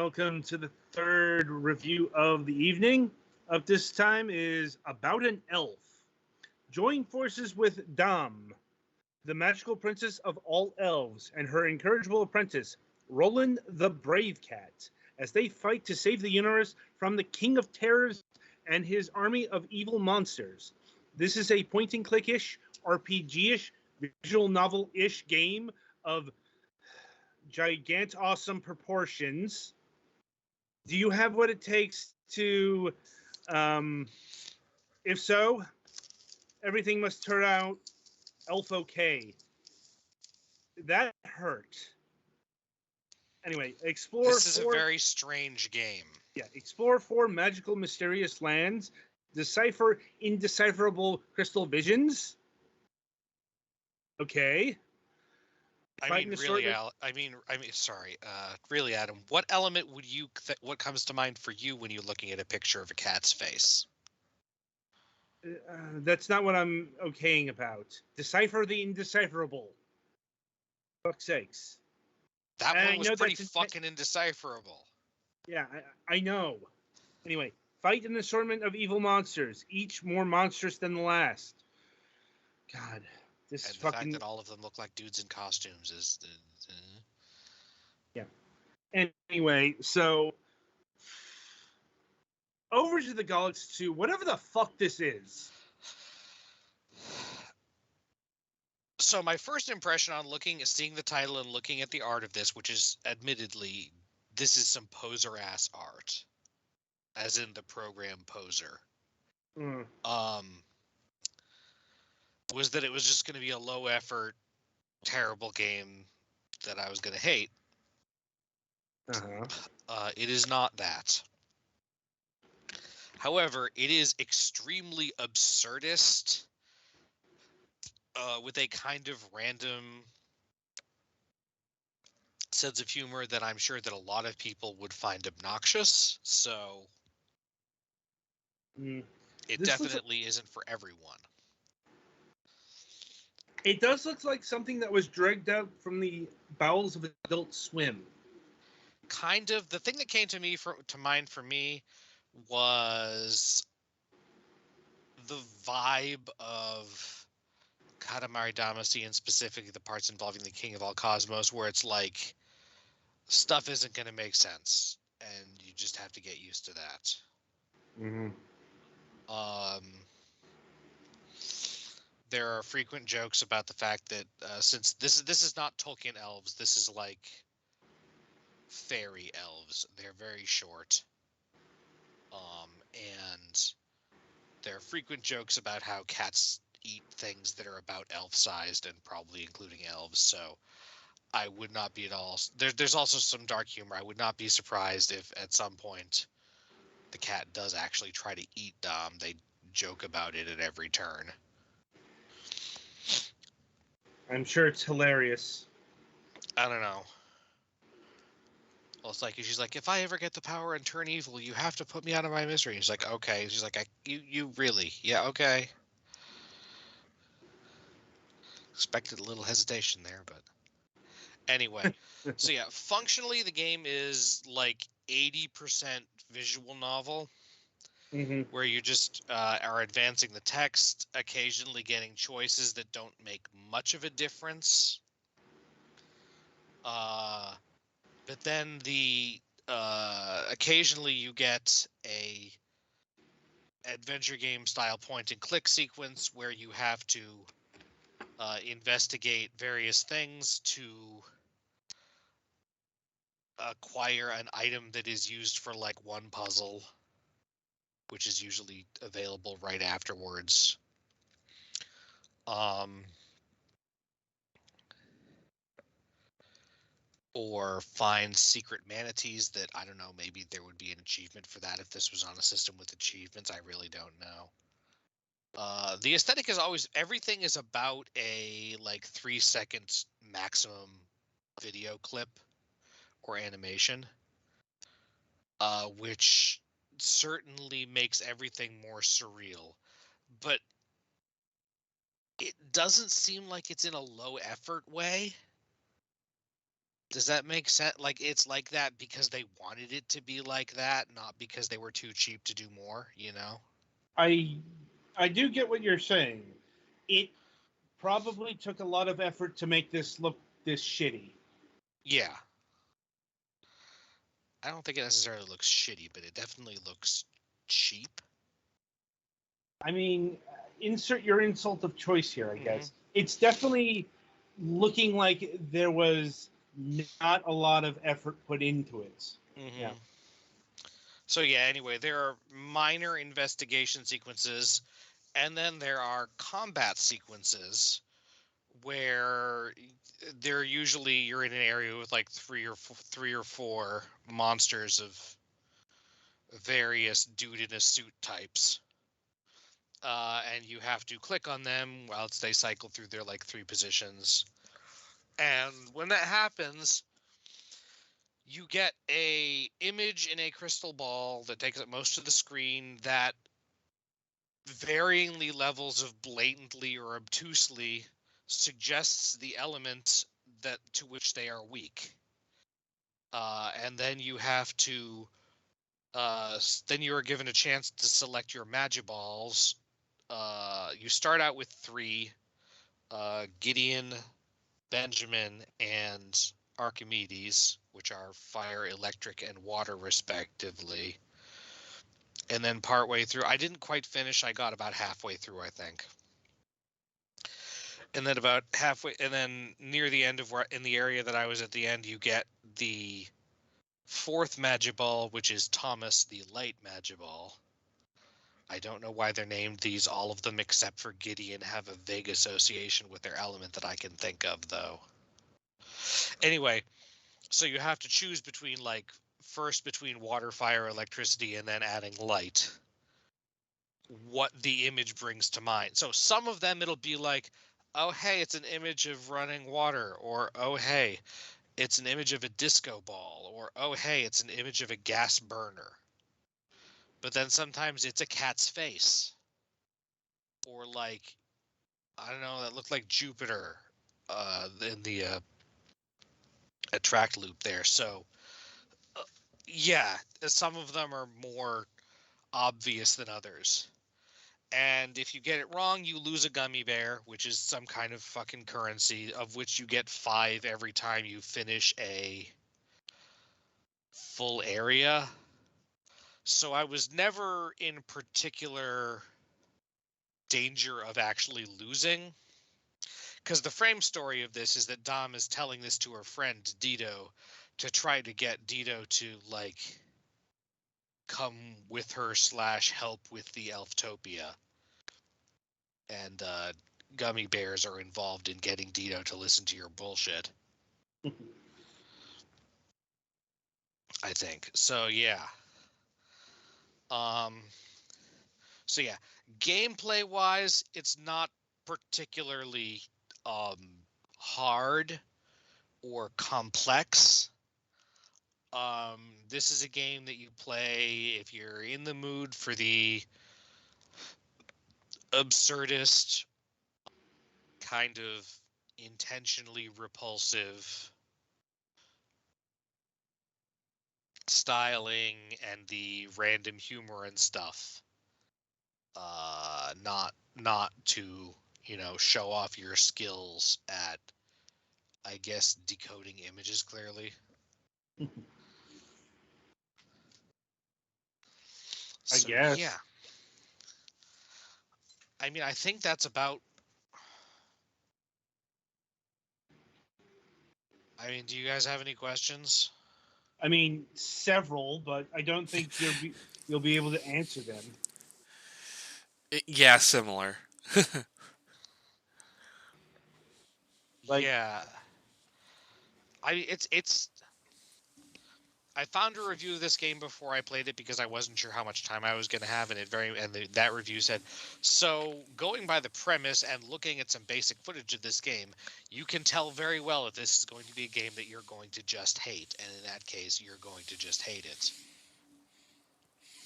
welcome to the third review of the evening. Up this time is About an Elf. Join forces with Dom, the magical princess of all elves, and her incorrigible apprentice, Roland the Brave Cat, as they fight to save the universe from the King of Terrors and his army of evil monsters. This is a point-and-click-ish, RPG-ish, visual novel-ish game of gigant awesome proportions. Do you have what it takes to, if so, everything must turn out elf okay. That hurt. Anyway, explore This is a very strange game. Yeah, explore 4 magical, mysterious lands, decipher indecipherable crystal visions. Okay. Really, Adam. What element would you? What comes to mind for you when you're looking at a picture of a cat's face? That's not what I'm okaying about. Decipher the indecipherable. Fuck's sakes. That one was pretty fucking indecipherable. Yeah, I know. Anyway, fight an assortment of evil monsters, each more monstrous than the last. God, this and is the fucking... fact that all of them look like dudes in costumes is... Yeah. Anyway, so... Over to the Galaxy 2, whatever the fuck this is. So my first impression on seeing the title and looking at the art of this, which is admittedly, this is some poser-ass art. As in the program Poser. Was that it was just going to be a low-effort, terrible game that I was going to hate. It is not that. However, it is extremely absurdist, with a kind of random sense of humor that I'm sure that a lot of people would find obnoxious. So it definitely isn't for everyone. It does look like something that was dragged out from the bowels of Adult Swim. Kind of. The thing that came to mind for me was the vibe of Katamari Damacy, and specifically the parts involving the King of All Cosmos, where it's like stuff isn't going to make sense, and you just have to get used to that. There are frequent jokes about the fact that since this is not Tolkien elves, this is like fairy elves. They're very short, and there are frequent jokes about how cats eat things that are about elf-sized and probably including elves. So I would not be at all. There's also some dark humor. I would not be surprised if at some point the cat does actually try to eat Dom. They joke about it at every turn. I'm sure it's hilarious. I don't know. Well, it's like she's like, if I ever get the power and turn evil, you have to put me out of my misery. He's like, okay. She's like, you really? Yeah, okay. Expected a little hesitation there, but anyway. So yeah, functionally the game is like 80% visual novel, where you just are advancing the text, occasionally getting choices that don't make much of a difference. But then occasionally you get a adventure game style point and click sequence where you have to investigate various things to acquire an item that is used for like one puzzle, which is usually available right afterwards. Or find secret manatees that, I don't know, maybe there would be an achievement for that if this was on a system with achievements. I really don't know. The aesthetic is always, everything is about a like 3 second maximum video clip or animation, which certainly makes everything more surreal. But it doesn't seem like it's in a low effort way. Does that make sense? Like, it's like that because they wanted it to be like that, not because they were too cheap to do more, you know? I I do get what you're saying. It probably took a lot of effort to make this look this shitty. Yeah. I don't think it necessarily looks shitty, but it definitely looks cheap. I mean, insert your insult of choice here, I Mm-hmm. guess. It's definitely looking like there was not a lot of effort put into it. Yeah. Mm-hmm. So yeah, anyway, there are minor investigation sequences, and then there are combat sequences where they're usually you're in an area with like three or four monsters of various dude in a suit types. And you have to click on them whilst they cycle through their like three positions. And when that happens, you get a image in a crystal ball that takes up most of the screen that varyingly levels of blatantly or obtusely suggests the element that to which they are weak. And then you have to then you are given a chance to select your Magiballs. You start out with three: Gideon, Benjamin, and Archimedes, which are fire, electric, and water, respectively. And then partway through, I didn't quite finish. I got about halfway through, I think. And then about halfway, and then near the end of where in the area that I was at the end, you get the fourth Magiball, which is Thomas the Light Magiball. I don't know why they're named these. All of them except for Gideon have a vague association with their element that I can think of, though. Anyway, so you have to choose between like first between water, fire, electricity, and then adding light. What the image brings to mind. So some of them it'll be like, oh hey, it's an image of running water, or oh hey, it's an image of a disco ball, or oh hey, it's an image of a gas burner. But then sometimes it's a cat's face, or like I don't know, that looked like Jupiter in the attract loop there. So uh, yeah, some of them are more obvious than others. And if you get it wrong, you lose a gummy bear, which is some kind of fucking currency, of which you get 5 every time you finish a full area. So I was never in particular danger of actually losing. Because the frame story of this is that Dom is telling this to her friend Dido to try to get Dido to, like, come with her / help with the Elftopia. And gummy bears are involved in getting Dido to listen to your bullshit, I think. So yeah. Um so yeah, gameplay wise, it's not particularly um hard or complex. This is a game that you play if you're in the mood for the absurdist, kind of intentionally repulsive styling and the random humor and stuff. Not to, show off your skills at, I guess, decoding images clearly. I So yeah, guess. I mean, I think that's about. I mean, do you guys have any questions? I mean, several, but I don't think you'll be able to answer them. Yeah, similar. Like, Yeah, it's. I found a review of this game before I played it because I wasn't sure how much time I was going to have, and that review said, so going by the premise and looking at some basic footage of this game, you can tell very well if this is going to be a game that you're going to just hate, and in that case, you're going to just hate it,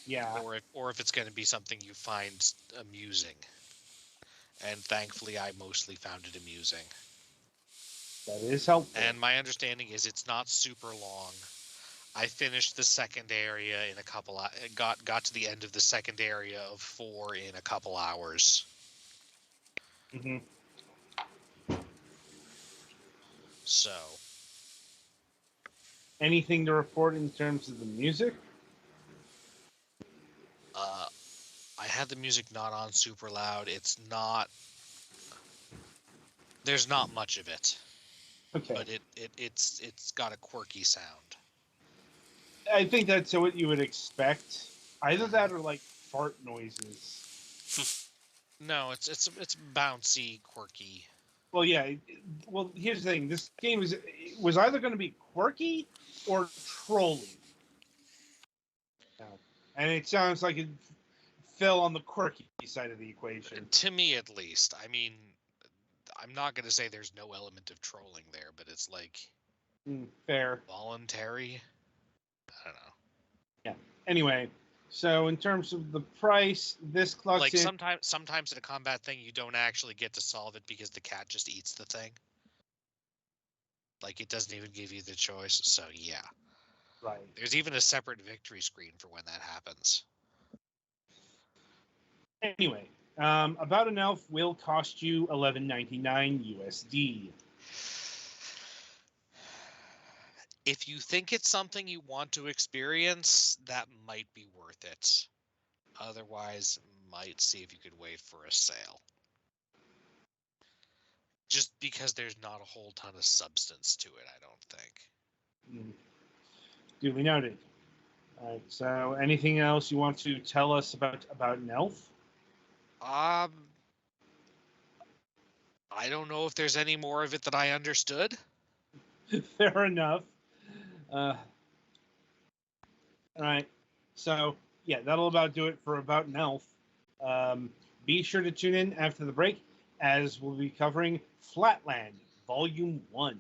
yeah, or if it's going to be something you find amusing. And thankfully, I mostly found it amusing. That is helpful. And my understanding is it's not super long. I finished the second area in a couple. Got to the end of the second area of 4 in a couple hours. Mm-hmm. So, Anything to report in terms of the music? I had the music not on super loud. It's not. There's not much of it. Okay. But it's got a quirky sound. I think that's what you would expect. Either that or like fart noises. No, it's bouncy, quirky. Well, yeah. Well, here's the thing. This game was either going to be quirky or trolling. And it sounds like it fell on the quirky side of the equation. To me, at least. I mean, I'm not going to say there's no element of trolling there, but it's like fair, voluntary. I don't know. Yeah. Anyway, so in terms of the price, this clocks like in. Sometimes in a combat thing, you don't actually get to solve it because the cat just eats the thing. Like, it doesn't even give you the choice. So yeah. Right. There's even a separate victory screen for when that happens. Anyway, About an Elf will cost you $11.99 USD. If you think it's something you want to experience, that might be worth it. Otherwise, might see if you could wait for a sale. Just because there's not a whole ton of substance to it, I don't think. Duly noted. All right, so anything else you want to tell us about an elf? I don't know if there's any more of it that I understood. Fair enough. All right. So, yeah, that'll about do it for About an Elf. Be sure to tune in after the break, as we'll be covering Flatland, Volume 1.